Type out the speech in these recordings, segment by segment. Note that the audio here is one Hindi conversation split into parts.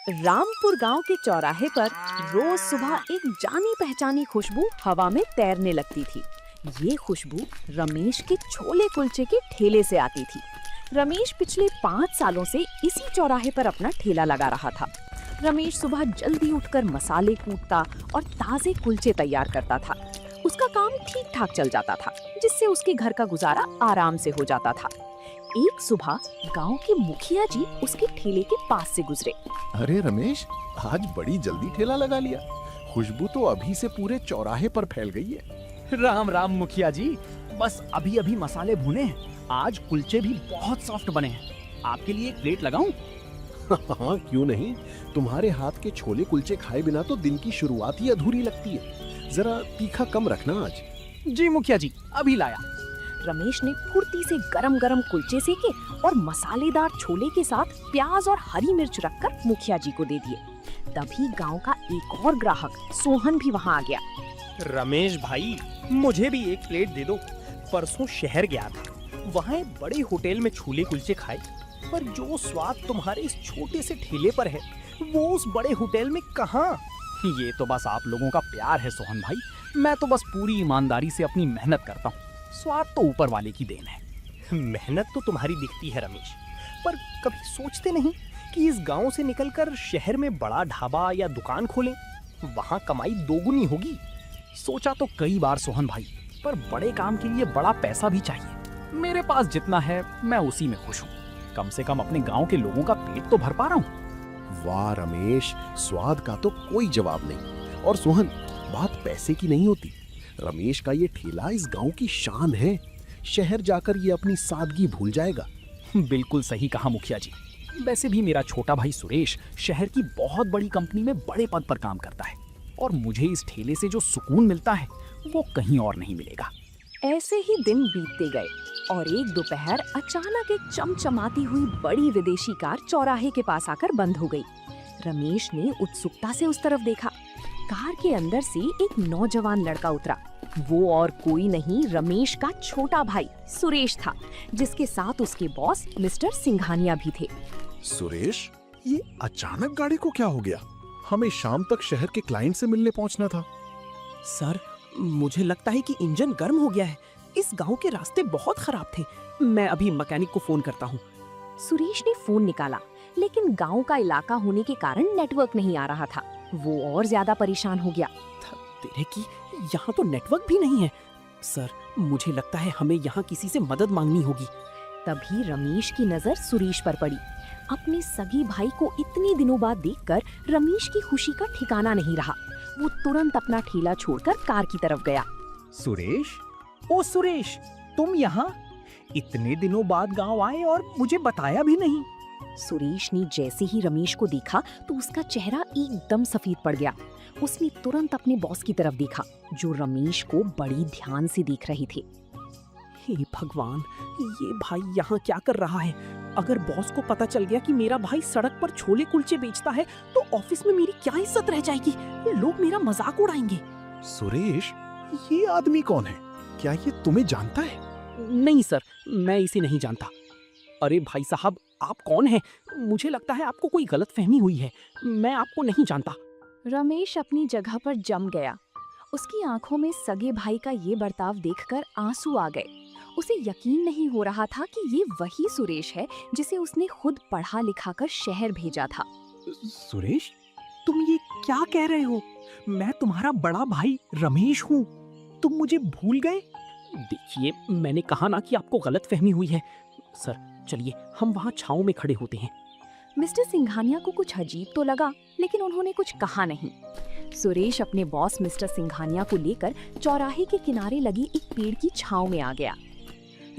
रामपुर गांव के चौराहे पर रोज सुबह एक जानी पहचानी खुशबू हवा में तैरने लगती थी। ये खुशबू रमेश के छोले कुलचे के ठेले से आती थी। रमेश पिछले 5 सालों से इसी चौराहे पर अपना ठेला लगा रहा था। रमेश सुबह जल्दी उठकर मसाले कूटता और ताजे कुलचे तैयार करता था। उसका काम ठीक ठाक चल जाता था, जिससे उसके घर का गुजारा आराम से हो जाता था। एक सुबह गांव के मुखिया जी उसके ठेले के पास से गुजरे। अरे रमेश, आज बड़ी जल्दी ठेला लगा लिया। खुशबू तो अभी से पूरे चौराहे पर फैल गई है। राम राम मुखिया जी, बस अभी अभी मसाले भुने हैं। आज कुलचे भी बहुत सॉफ्ट बने हैं। आपके लिए एक प्लेट लगाऊं? हाँ, क्यों नहीं। तुम्हारे हाथ के छोले कुलचे खाए बिना तो दिन की शुरुआत ही अधूरी लगती है। जरा तीखा कम रखना आज। जी मुखिया जी, अभी लाया। रमेश ने फुर्ती से गरम गरम कुलचे सेके और मसालेदार छोले के साथ प्याज और हरी मिर्च रखकर मुखिया जी को दे दिए। तभी गांव का एक और ग्राहक सोहन भी वहां आ गया। रमेश भाई, मुझे भी एक प्लेट दे दो। परसों शहर गया था, वहाँ एक बड़े होटल में छोले कुलचे खाए, पर जो स्वाद तुम्हारे इस छोटे से ठेले पर है वो उस बड़े होटल में कहाँ। ये तो बस आप लोगों का प्यार है सोहन भाई। मैं तो बस पूरी ईमानदारी से अपनी मेहनत करता हूँ। स्वाद तो ऊपर वाले की देन है। मेहनत तो तुम्हारी दिखती है रमेश, पर कभी सोचते नहीं कि इस गांव से निकलकर शहर में बड़ा ढाबा या दुकान खोलें, वहाँ कमाई दोगुनी होगी। सोचा तो कई बार सोहन भाई, पर बड़े काम के लिए बड़ा पैसा भी चाहिए। मेरे पास जितना है मैं उसी में खुश हूँ। कम से कम अपने गांव के लोगों का पेट तो भर पा रहा हूँ। वाह रमेश, स्वाद का तो कोई जवाब नहीं। और सोहन, बात पैसे की नहीं होती। रमेश का ये ठेला इस गांव की शान है। शहर जाकर ये अपनी सादगी भूल जाएगा। बिल्कुल सही कहा मुखिया जी। वैसे भी मेरा छोटा भाई सुरेश शहर की बहुत बड़ी कंपनी में बड़े पद पर काम करता है, और मुझे इस ठेले से जो सुकून मिलता है वो कहीं और नहीं मिलेगा। ऐसे ही दिन बीतते गए और एक दोपहर अचानक एक चमचमाती हुई बड़ी विदेशी कार चौराहे के पास आकर बंद हो गई। रमेश ने उत्सुकता से उस तरफ देखा। कार के अंदर से एक नौजवान लड़का उतरा। वो और कोई नहीं, रमेश का छोटा भाई सुरेश था, जिसके साथ उसके बॉस मिस्टर सिंघानिया भी थे। सुरेश, ये अचानक गाड़ी को क्या हो गया? हमें शाम तक शहर के क्लाइंट से मिलने पहुंचना था। सर, मुझे लगता है कि इंजन गर्म हो गया है। इस गांव के रास्ते बहुत खराब थे। मैं अभी मैकेनिक को फोन करता हूँ। सुरेश ने फोन निकाला, लेकिन गांव का इलाका होने के कारण नेटवर्क नहीं आ रहा था। वो और ज्यादा परेशान हो गया। तेरे की, यहाँ तो नेटवर्क भी नहीं है। सर, मुझे लगता है हमें यहाँ किसी से मदद मांगनी होगी। तभी रमेश की नजर सुरेश पर पड़ी। अपने सगी भाई को इतने दिनों बाद देखकर रमेश की खुशी का ठिकाना नहीं रहा। वो तुरंत अपना ठेला छोड़कर कार की तरफ गया। सुरेश, ओ सुरेश, तुम यहाँ? इतने दिनों बाद गांव आए और मुझे बताया भी नहीं। सुरेश ने जैसे ही रमेश को देखा तो उसका चेहरा एकदम सफेद पड़ गया। उसने तुरंत अपने बॉस की तरफ देखा, जो रमेश को बड़ी ध्यान से देख रहे थे। हे भगवान, ये भाई यहाँ क्या कर रहा है? अगर बॉस को पता चल गया कि मेरा भाई सड़क पर छोले कुलचे बेचता है तो ऑफिस में मेरी क्या इज्जत रह जाएगी। लोग मेरा मजाक उड़ाएंगे। सुरेश, ये आदमी कौन है? क्या ये तुम्हें जानता है? नहीं सर, मैं इसे नहीं जानता। अरे भाई साहब, आप कौन हैं? मुझे लगता है आपको कोई गलतफहमी हुई है। मैं आपको नहीं जानता। रमेश अपनी जगह पर जम गया। उसकी आंखों में सगे भाई का ये बर्ताव देखकर आंसू आ गए। उसे यकीन नहीं हो रहा था कि ये वही सुरेश है जिसे उसने खुद पढ़ा लिखा कर शहर भेजा था। सुरेश, तुम ये क्या कह रहे हो? मैं तुम्हारा बड़ा भाई रमेश हूँ। तुम मुझे भूल गए? देखिए, मैंने कहा ना कि आपको गलतफहमी हुई है। सर, चलिए हम वहाँ छाँव में खड़े होते हैं। मिस्टर सिंघानिया को कुछ अजीब तो लगा, लेकिन उन्होंने कुछ कहा नहीं। सुरेश अपने बॉस मिस्टर सिंघानिया को लेकर चौराहे के किनारे लगी एक पेड़ की छांव में आ गया।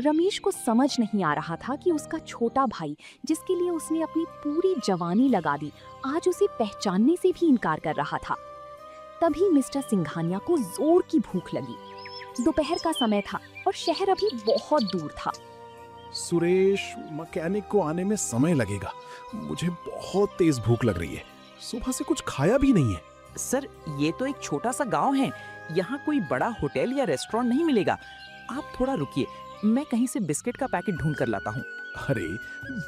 रमेश को समझ नहीं आ रहा था कि उसका छोटा भाई, जिसके लिए उसने अपनी पूरी जवानी लगा दी, आज उसे पहचानने से भी इनकार कर रहा था। तभी मिस्टर सिंघानिया को जोर की भूख लगी। दोपहर का समय था और शहर अभी बहुत दूर था। सुरेश, मैकेनिक को आने में समय लगेगा। मुझे बहुत तेज भूख लग रही है। सुबह से कुछ खाया भी नहीं है। सर, ये तो एक छोटा सा गांव है। यहाँ कोई बड़ा होटल या रेस्टोरेंट नहीं मिलेगा। आप थोड़ा रुकिए, मैं कहीं से बिस्किट का पैकेट ढूंढ कर लाता हूँ। अरे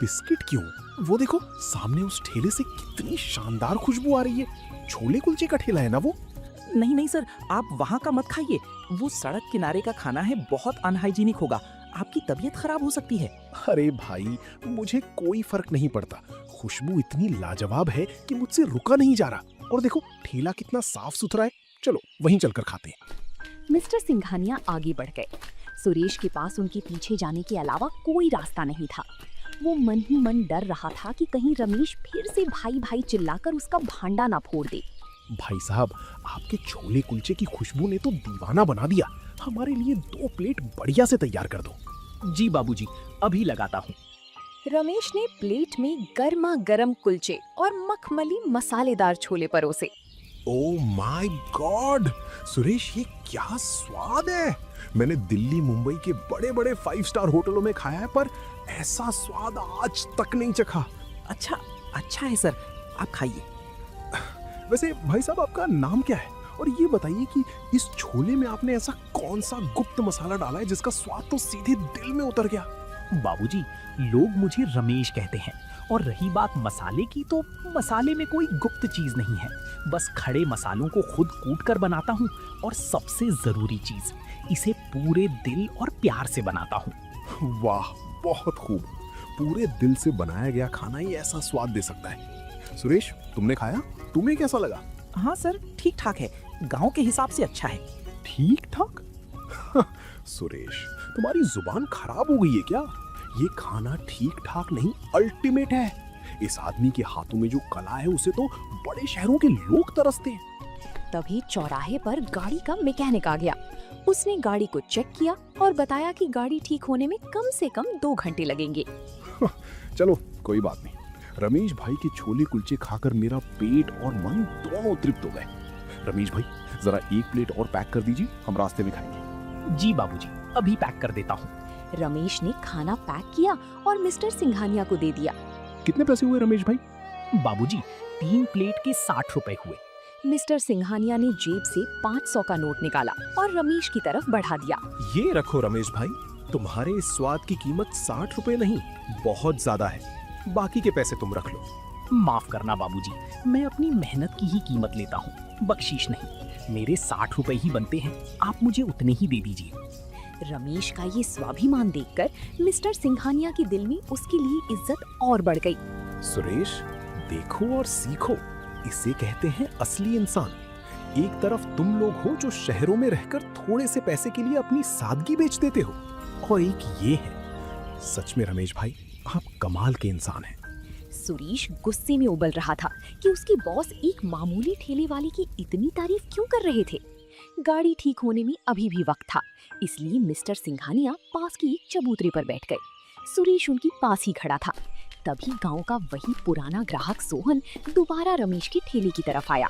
बिस्किट क्यों? वो देखो सामने उस ठेले से कितनी शानदार खुशबू आ रही है। छोले कुलचे का ठेला है ना वो? नहीं नहीं सर, आप वहाँ का मत खाइए। वो सड़क किनारे का खाना है, बहुत अनहाइजीनिक होगा, आपकी तबीयत खराब हो सकती है। अरे भाई मुझे कोई फर्क नहीं पड़ता, खुशबू इतनी लाजवाब है कि मुझसे रुका नहीं जा रहा। और देखो ठेला कितना साफ सुथरा है, चलो वहीं चलकर खाते हैं। मिस्टर सिंघानिया आगे बढ़ गए। सुरेश के पास उनके पीछे जाने के अलावा कोई रास्ता नहीं था। वो मन ही मन डर रहा था कि कहीं रमेश फिर से भाई भाई चिल्लाकर उसका भांडा ना फोड़ दे। भाई साहब आपके छोले कुलचे की खुशबू ने तो दीवाना बना दिया। हमारे लिए 2 प्लेट बढ़िया से तैयार कर दो। जी बाबूजी, अभी लगाता हूँ। रमेश ने प्लेट में गर्मा गर्म कुलचे और मखमली मसालेदार छोले परोसे। ओह माय गॉड सुरेश, ये क्या स्वाद है। मैंने दिल्ली मुंबई के बड़े बड़े 5 स्टार होटलों में खाया है, पर ऐसा स्वाद आज तक नहीं चखा। अच्छा है सर, आप खाइए। वैसे भाई साहब आपका नाम क्या है? और ये बताइए कि इस छोले में आपने ऐसा कौन सा गुप्त मसाला डाला है जिसका स्वाद तो सीधे दिल में उतर गया? बाबूजी, लोग मुझे रमेश कहते हैं। और रही बात मसाले की, तो मसाले में कोई गुप्त चीज नहीं है। बस खड़े मसालों को खुद कूट कर बनाता हूँ, और सबसे जरूरी चीज, इसे पूरे दिल और प्यार से बनाता हूँ। वाह बहुत खूब, पूरे दिल से बनाया गया खाना ही ऐसा स्वाद दे सकता है। सुरेश तुमने खाया, तुम्हें कैसा लगा? हाँ सर, ठीक ठाक है, गांव के हिसाब से अच्छा है। ठीक ठाक? सुरेश तुम्हारी जुबान खराब हो गई है क्या? ये खाना ठीक ठाक नहीं, अल्टीमेट है। इस आदमी के हाथों में जो कला है उसे तो बड़े शहरों के लोग तरसते हैं। तभी चौराहे पर गाड़ी का मैकेनिक आ गया। उसने गाड़ी को चेक किया और बताया कि गाड़ी ठीक होने में कम से कम 2 घंटे लगेंगे। चलो कोई बात नहीं, रमेश भाई के छोले कुलचे खाकर मेरा पेट और मन दोनों तृप्त हो गए। रमेश भाई जरा 1 प्लेट और पैक कर दीजिए, हम रास्ते में खाएंगे। जी बाबूजी, अभी पैक कर देता हूँ। रमेश ने खाना पैक किया और मिस्टर सिंघानिया को दे दिया। कितने पैसे हुए रमेश भाई? बाबूजी, 3 प्लेट के 60 रुपए हुए। मिस्टर सिंघानिया ने जेब से 500 का नोट निकाला और रमेश की तरफ बढ़ा दिया। ये रखो रमेश भाई, तुम्हारे इस स्वाद की कीमत 60 रुपए नहीं, बहुत ज्यादा है। बाकी के पैसे तुम रख लो। माफ करना बाबूजी, मैं अपनी मेहनत की ही कीमत लेता हूँ, बख्शीश नहीं। मेरे 60 रुपए ही बनते हैं, आप मुझे उतने ही दे दीजिए। रमेश का ये स्वाभिमान देखकर मिस्टर सिंघानिया के दिल में उसके लिए इज्जत और बढ़ गई। सुरेश देखो और सीखो, इसे कहते हैं असली इंसान। एक तरफ तुम लोग हो जो शहरों में रहकर थोड़े से पैसे के लिए अपनी सादगी बेच देते हो, और एक ये है, सच में रमेश भाई आप कमाल के इंसान हैं। सुरेश गुस्से में उबल रहा था कि उसके बॉस एक मामूली ठेले वाले की इतनी तारीफ क्यों कर रहे थे। गाड़ी ठीक होने में अभी भी वक्त था, इसलिए मिस्टर सिंघानिया पास की एक चबूतरे पर बैठ गए। सुरेश उनके पास ही खड़ा था। तभी गांव का वही पुराना ग्राहक सोहन दोबारा रमेश के ठेले की तरफ आया।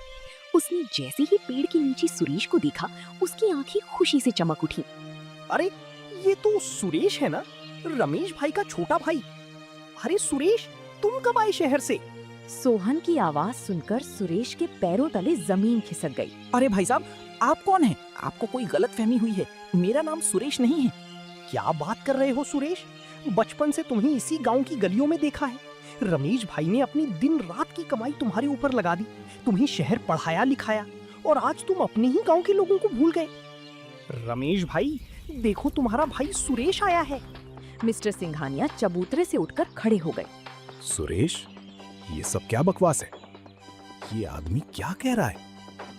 उसने जैसे ही पेड़ के नीचे सुरेश को देखा, उसकी आंखें खुशी से चमक उठी। अरे ये तो सुरेश है ना, रमेश भाई का छोटा भाई। अरे सुरेश, तुम कब आए शहर से? सोहन की आवाज सुनकर सुरेश के पैरों तले जमीन खिसक गई। अरे भाई साहब, आप कौन हैं? आपको कोई गलतफहमी हुई है, मेरा नाम सुरेश नहीं है। क्या बात कर रहे हो सुरेश, बचपन से तुम्हें इसी गांव की गलियों में देखा है। रमेश भाई ने अपनी दिन रात की कमाई तुम्हारे ऊपर लगा दी, तुम्हें शहर पढ़ाया लिखाया, और आज तुम अपने ही गांव के लोगों को भूल गए। रमेश भाई देखो, तुम्हारा भाई सुरेश आया है। मिस्टर सिंघानिया चबूतरे से उठकर खड़े हो गए। सुरेश ये सब क्या बकवास है? ये आदमी क्या कह रहा है?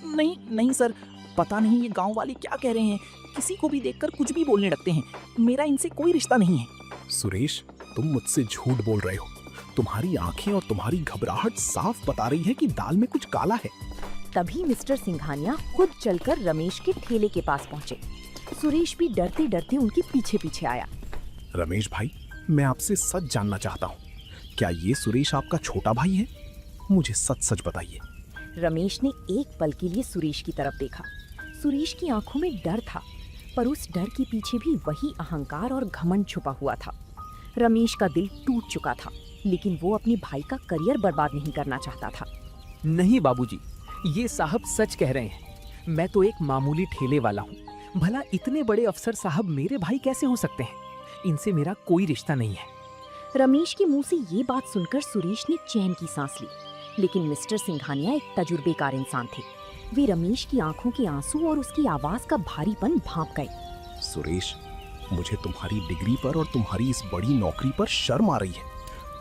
नहीं सर, पता नहीं ये गांव वाले क्या कह रहे हैं, किसी को भी देखकर कुछ भी बोलने लगते हैं। मेरा इनसे कोई रिश्ता नहीं है। सुरेश तुम मुझसे झूठ बोल रहे हो, तुम्हारी आंखें और तुम्हारी घबराहट साफ बता रही है कि दाल में कुछ काला है। तभी मिस्टर सिंघानिया खुद चलकर रमेश के ठेले के पास पहुंचे। सुरेश भी डरते डरते उनके पीछे पीछे आया। रमेश भाई मैं आपसे सच जानना चाहता हूँ, क्या ये सुरेश आपका छोटा भाई है? मुझे सच सच बताइए। रमेश ने एक पल के लिए सुरेश की तरफ देखा। सुरेश की आंखों में डर था, पर उस डर के पीछे भी वही अहंकार और घमंड छुपा हुआ था। रमेश का दिल टूट चुका था, लेकिन वो अपने भाई का करियर बर्बाद नहीं करना चाहता था। नहीं बाबूजी, ये साहब सच कह रहे हैं। मैं तो एक मामूली ठेले वाला हूँ। भला इतने बड़े अफसर साहब मेरे भाई कैसे हो सकते हैं? इनसे मेरा कोई रिश्ता नहीं है। रमेश के मुंह से ये बात सुनकर सुरेश ने चैन की सांस ली। लेकिन मिस्टर सिंघानिया एक तजुर्बेकार इंसान थे। वे रमेश की आंखों के आंसू और उसकी आवाज का भारीपन भांप गए। सुरेश, मुझे तुम्हारी डिग्री पर और तुम्हारी इस बड़ी नौकरी पर शर्म आ रही है।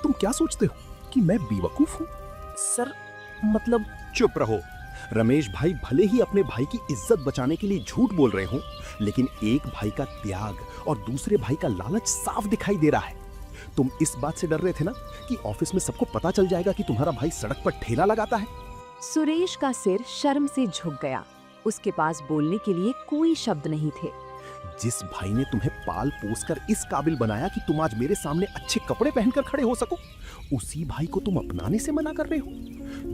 तुम क्या सोचते हो कि मैं बेवकूफ हूँ? सर मतलब चुप रहो। रमेश भाई भले ही अपने भाई की इज्जत बचाने के लिए झूठ बोल रहे हो, लेकिन एक भाई का त्याग और दूसरे भाई का लालच साफ दिखाई दे रहा है। तुम इस बात से डर रहे थे ना कि ऑफिस में सबको पता चल जाएगा कि तुम्हारा भाई सड़क पर ठेला लगाता है। सुरेश का सिर शर्म से झुक गया। उसके पास बोलने के लिए कोई शब्द नहीं थे। जिस भाई ने तुम्हें पाल पोस कर इस काबिल बनाया कि तुम आज मेरे सामने अच्छे कपड़े पहनकर खड़े हो सको, उसी भाई को तुम अपनाने से मना कर रहे हो।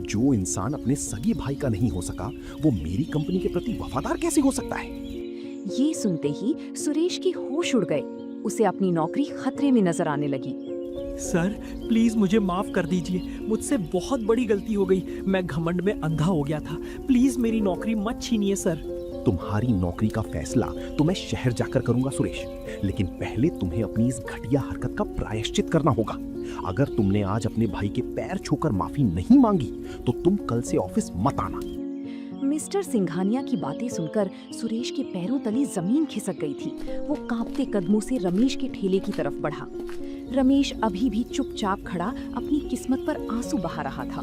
जो इंसान अपने सगे भाई का नहीं हो सका, वो मेरी कंपनी के प्रति वफादार कैसे हो सकता है? ये सुनते ही सुरेश के होश उड़ गए। उसे अपनी नौकरी खतरे में नजर आने लगी। सर प्लीज मुझे माफ कर दीजिए, मुझसे बहुत बड़ी गलती हो गई। मैं घमंड में अंधा हो गया था। प्लीज मेरी नौकरी मत छीनिए सर। तुम्हारी नौकरी का फैसला तो मैं शहर जाकर करूंगा सुरेश, लेकिन पहले तुम्हें अपनी इस घटिया हरकत का प्रायश्चित करना होगा। अगर तुमने आज अपने भाई के पैर छूकर माफी नहीं मांगी तो तुम कल से ऑफिस मत आना। मिस्टर सिंघानिया की बातें सुनकर सुरेश के पैरों तले जमीन खिसक गई थी। वो कांपते कदमों से रमेश के ठेले की तरफ बढ़ा। रमेश अभी भी चुपचाप खड़ा अपनी किस्मत पर आंसू बहा रहा था।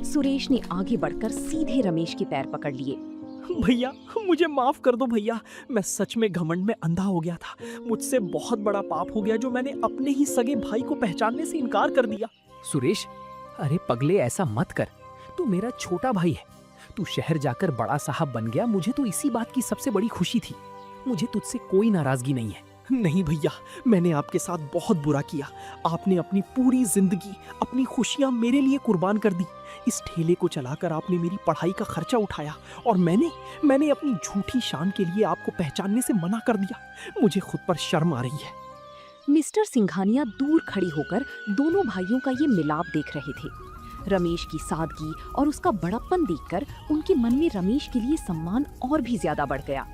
सुरेश ने आगे बढ़कर सीधे रमेश के पैर पकड़ लिए। भैया मुझे माफ कर दो भैया, मैं सच में घमंड में अंधा हो गया था। मुझसे बहुत बड़ा पाप हो गया जो मैंने अपने ही सगे भाई को पहचानने से इनकार कर दिया। सुरेश, अरे पगले ऐसा मत कर। तू मेरा छोटा भाई है। तू शहर जाकर बड़ा साहब बन गया, मुझे तो इसी बात की सबसे बड़ी खुशी थी। मुझे तुझसे कोई नाराजगी नहीं है। नहीं भैया, मैंने आपके साथ बहुत बुरा किया। आपने अपनी पूरी जिंदगी, अपनी खुशियां मेरे लिए कुर्बान कर दी। इस ठेले को चलाकर आपने मेरी पढ़ाई का खर्चा उठाया और मैंने अपनी झूठी शान के लिए आपको पहचानने से मना कर दिया। मुझे खुद पर शर्म आ रही है। मिस्टर सिंघानिया दूर खड़ी होकर दोनों भाइयों का ये मिलाप देख रहे थे। रमेश की सादगी और उसका बड़प्पन देखकर उनके मन में रमेश के लिए सम्मान और भी ज्यादा बढ़ गया।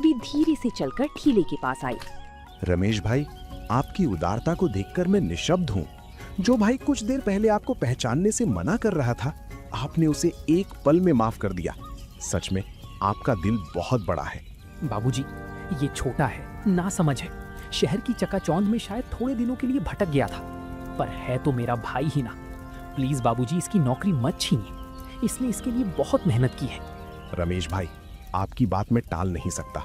वे धीरे से चलकर ठेले के पास आए। रमेश भाई, आपकी उदारता को देखकर मैं निशब्द हूँ। जो भाई कुछ देर पहले आपको पहचानने से मना कर रहा था, आपने उसे एक पल में माफ कर दिया। सच में आपका दिल बहुत बड़ा है। बाबूजी, ये छोटा है, ना समझ है। शहर की चकाचौंध में शायद थोड़े दिनों के लिए भटक गया था, पर है तो मेरा भाई ही ना। प्लीज बाबूजी, इसकी नौकरी मत छीनिए। इसने इसके लिए बहुत मेहनत की है। रमेश भाई, आपकी बात मैं टाल नहीं सकता,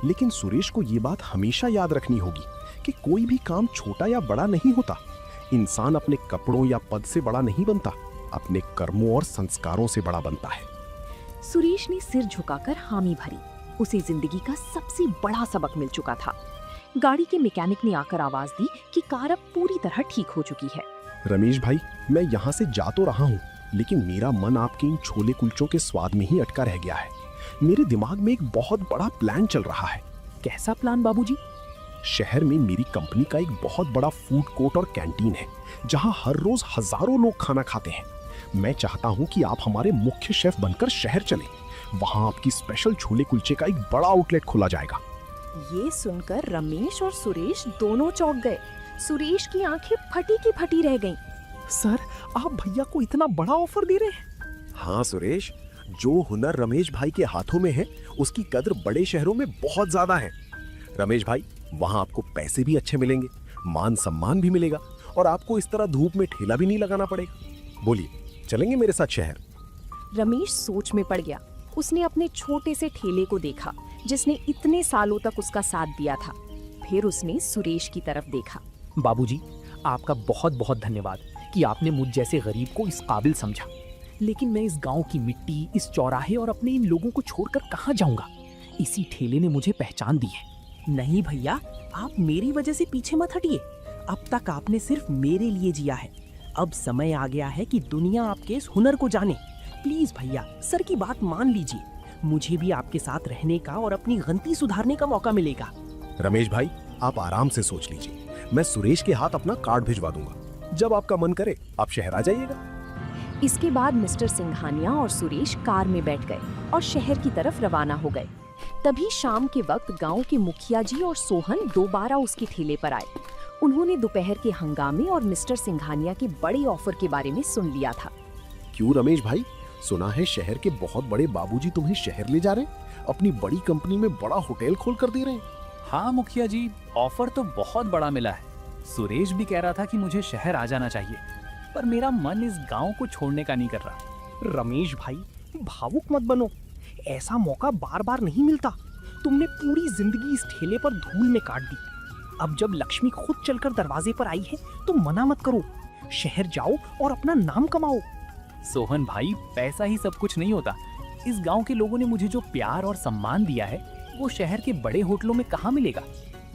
लेकिन सुरेश को ये बात हमेशा याद रखनी होगी कि कोई भी काम छोटा या बड़ा नहीं होता। इंसान अपने कपड़ों या पद से बड़ा नहीं बनता, अपने कर्मों और संस्कारों से बड़ा बनता है। सुरेश ने सिर झुकाकर हामी भरी। उसे जिंदगी का सबसे बड़ा सबक मिल चुका था। गाड़ी के मैकेनिक ने आकर आवाज दी कि कार अब पूरी तरह ठीक हो चुकी है। रमेश भाई, मैं यहाँ से जा तो रहा हूँ, लेकिन मेरा मन आपके इन छोले कुलचों के स्वाद में ही अटका रह गया है। मेरे दिमाग में एक बहुत बड़ा प्लान चल रहा है। कैसा प्लान बाबूजी? शहर में मेरी कंपनी का एक बहुत बड़ा फूड कोर्ट और कैंटीन है, जहाँ हर रोज हजारों लोग खाना खाते हैं। मैं चाहता हूँ कि आप हमारे मुख्य शेफ बनकर शहर चलें। वहाँ आपकी स्पेशल छोले कुलचे का एक बड़ा आउटलेट खोला जाएगा। ये सुनकर रमेश और सुरेश दोनों चौंक गए। सुरेश की आंखें फटी की फटी रह गईं। सर, आप भैया को इतना बड़ा ऑफर दे रहे हैं? हाँ सुरेश, जो हुनर रमेश भाई के हाथों में है, उसकी कद्र बड़े शहरों में बहुत ज्यादा है। रमेश भाई, वहाँ आपको पैसे भी अच्छे मिलेंगे, मान सम्मान भी मिलेगा और आपको इस तरह धूप में ठेला भी नहीं लगाना पड़ेगा। बोलिए, चलेंगे मेरे साथ शहर? रमेश सोच में पड़ गया। उसने अपने छोटे से ठेले को देखा जिसने इतने सालों तक उसका साथ दिया था। फिर उसने सुरेश की तरफ देखा। बाबूजी, आपका बहुत बहुत धन्यवाद कि आपने मुझ जैसे गरीब को इस काबिल समझा। लेकिन मैं इस गांव की मिट्टी, इस चौराहे और अपने इन लोगों को छोड़कर कहाँ जाऊंगा? इसी ठेले ने मुझे पहचान दी है। नहीं भैया, आप मेरी वजह से पीछे मत हटिए। अब तक आपने सिर्फ मेरे लिए जिया है। अब समय आ गया है कि दुनिया आपके इस हुनर को जाने। प्लीज भैया, सर की बात मान लीजिए। मुझे भी आपके साथ रहने का और अपनी गलती सुधारने का मौका मिलेगा। रमेश भाई, आप आराम से सोच लीजिए। मैं सुरेश के हाथ अपना कार्ड भिजवा दूंगा। जब आपका मन करे आप शहर आ जाइएगा। इसके बाद मिस्टर सिंघानिया और सुरेश कार में बैठ गए और शहर की तरफ रवाना हो गए। तभी शाम के वक्त गांव के मुखिया जी और सोहन दोबारा उसके ठेले पर आए। उन्होंने दोपहर के हंगामे और मिस्टर सिंघानिया के बड़े ऑफर के बारे में सुन लिया था। क्यों रमेश भाई, सुना है शहर के बहुत बड़े बाबूजी तुम्हें शहर ले जा रहे हैं, अपनी बड़ी कंपनी में बड़ा होटल खोल कर दे रहे हैं। हाँ मुखिया जी, ऑफर तो बहुत बड़ा मिला है। सुरेश भी कह रहा था कि मुझे शहर आ जाना चाहिए, पर मेरा मन इस गांव को छोड़ने का नहीं कर रहा। रमेश भाई, भावुक मत बनो, ऐसा मौका बार बार नहीं मिलता। तुमने पूरी जिंदगी इस ठेले पर धूल में काट दी। अब जब लक्ष्मी खुद चलकर दरवाजे पर आई है तो मना मत करो। शहर जाओ और अपना नाम कमाओ। सोहन भाई, पैसा ही सब कुछ नहीं होता। इस गांव के लोगों ने मुझे जो प्यार और सम्मान दिया है वो शहर के बड़े होटलों में कहाँ मिलेगा।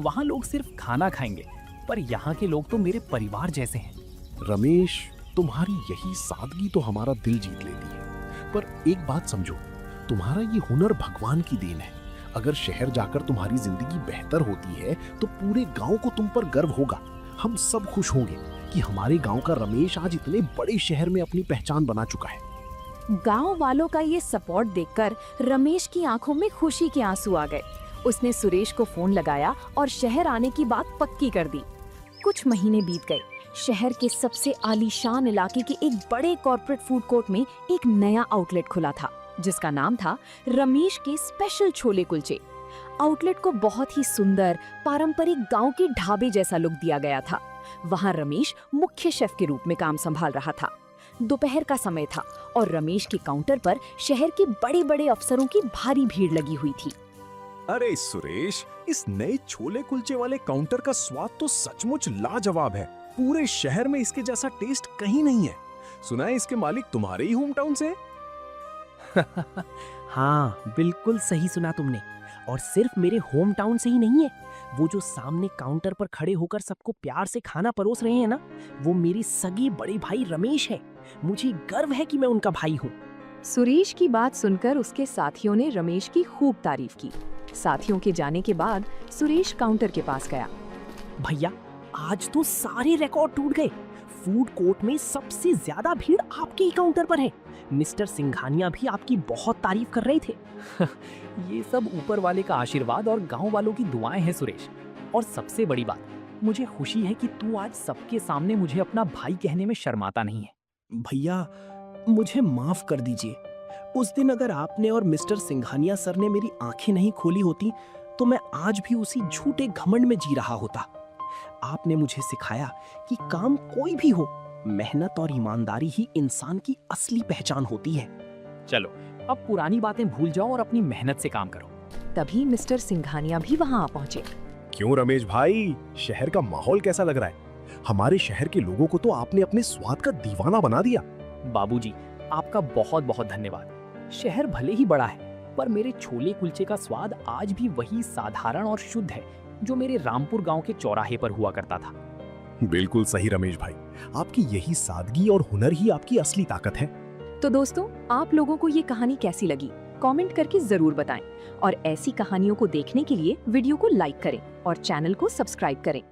वहाँ लोग सिर्फ खाना खाएंगे, पर यहाँ के लोग तो मेरे परिवार जैसे हैं। रमेश, तुम्हारी यही सादगी तो हमारा दिल जीत लेती है। पर एक बात समझो, तुम्हारा ये हुनर भगवान की देन है। अगर शहर जाकर तुम्हारी जिंदगी बेहतर होती है तो पूरे गांव को तुम पर गर्व होगा। हम सब खुश होंगे कि हमारे गांव का रमेश आज इतने बड़े शहर में अपनी पहचान बना चुका है। गांव वालों का ये सपोर्ट देखकर रमेश की आंखों में खुशी के आंसू आ गए। उसने सुरेश को फोन लगाया और शहर आने की बात पक्की कर दी। कुछ महीने बीत गए। शहर के सबसे आलीशान इलाके के एक बड़े कॉर्पोरेट फूड कोर्ट में एक नया आउटलेट खुला था, जिसका नाम था रमेश के स्पेशल छोले कुलचे। आउटलेट को बहुत ही सुंदर पारंपरिक गांव के ढाबे जैसा लुक दिया गया था। वहां रमेश मुख्य शेफ के रूप में काम संभाल रहा था। दोपहर का समय था और रमेश के काउंटर पर शहर के बड़े बड़े अफसरों की भारी भीड़ लगी हुई थी। अरे सुरेश, इस नए छोले कुलचे वाले काउंटर का स्वाद तो सचमुच लाजवाब है। पूरे शहर में इसके जैसा टेस्ट कहीं नहीं है। सुना है इसके मालिक तुम्हारे ही होम टाउन से? हाँ, बिल्कुल सही सुना तुमने। और सिर्फ मेरे होम टाउन से ही नहीं है, वो जो सामने काउंटर पर खड़े होकर सबको प्यार से खाना परोस रहे हैं ना, वो मेरे सगे बड़े भाई रमेश है। मुझे गर्व है कि मैं उनका भाई हूँ। सुरेश की बात सुनकर उसके साथियों ने रमेश की खूब तारीफ की। साथियों के जाने के बाद सुरेश काउंटर के पास गया। भैया, आज तो सारे रिकॉर्ड टूट गए। फूड कोर्ट में सबसे ज्यादा भीड़ आपके ही काउंटर पर है। मिस्टर सिंघानिया भी आपकी बहुत तारीफ कर रहे थे। ये सब ऊपर वाले का आशीर्वाद और गांव वालों की दुआएं हैं सुरेश। और सबसे बड़ी बात, मुझे खुशी है कि तू आज सबके सामने मुझे अपना भाई कहने में शर्माता नहीं है। भैया, मुझे माफ कर दीजिए। उस दिन अगर आपने और मिस्टर सिंघानिया सर ने मेरी आंखें नहीं खोली होती तो मैं आज भी उसी झूठे घमंड में जी रहा होता। आपने मुझे सिखाया कि काम कोई भी हो, मेहनत और ईमानदारी ही इंसान की असली पहचान होती है। चलो, अब पुरानी बातें भूल जाओ और अपनी मेहनत से काम करो। तभी मिस्टर सिंघानिया भी वहां आ पहुंचे। क्यों रमेश भाई, शहर का माहौल कैसा लग रहा है? हमारे शहर के लोगों को तो आपने अपने स्वाद का दीवाना बना दिया। बाबूजी, आपका बहुत बहुत धन्यवाद। शहर भले ही बड़ा है, पर मेरे छोले कुलचे का स्वाद आज भी वही साधारण और शुद्ध है जो मेरे रामपुर गांव के चौराहे पर हुआ करता था। बिल्कुल सही रमेश भाई, आपकी यही सादगी और हुनर ही आपकी असली ताकत है। तो दोस्तों, आप लोगों को ये कहानी कैसी लगी? कमेंट करके जरूर बताएं और ऐसी कहानियों को देखने के लिए वीडियो को लाइक करें और चैनल को सब्सक्राइब करें।